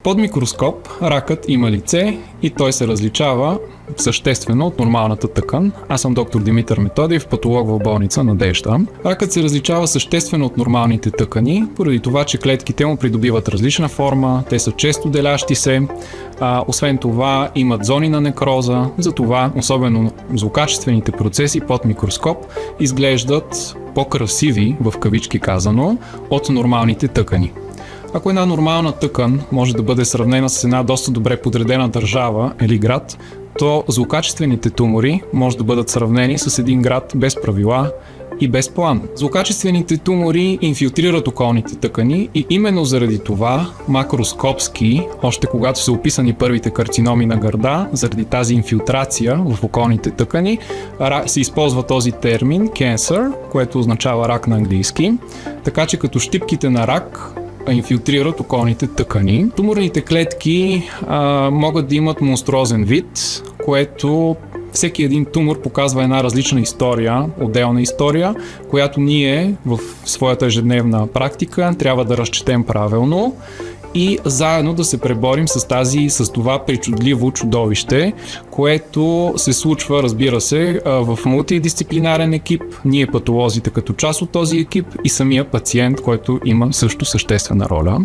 Под микроскоп ракът има лице и той се различава съществено от нормалната тъкан. Аз съм доктор Димитър Методиев, патолог в болница Надежда. Ракът се различава съществено от нормалните тъкани, поради това, че клетките му придобиват различна форма, те са често делящи се, освен това имат зони на некроза, затова особено злокачествените процеси под микроскоп изглеждат по-красиви, в кавички казано, от нормалните тъкани. Ако една нормална тъкан може да бъде сравнена с една доста добре подредена държава или град, то злокачествените тумори може да бъдат сравнени с един град без правила и без план. Злокачествените тумори инфилтрират околните тъкани и именно заради това макроскопски, още когато са описани първите карциноми на гърда, заради тази инфилтрация в околните тъкани, се използва този термин cancer, което означава рак на английски, така че като щипките на рак инфилтрират околните тъкани. Туморните клетки могат да имат монструозен вид, което всеки един тумор показва една различна история, отделна история, която ние в своята ежедневна практика трябва да разчетем правилно и заедно да се преборим с това причудливо чудовище, което се случва, разбира се, в мултидисциплинарен екип, ние патолозите като част от този екип и самия пациент, който има също съществена роля.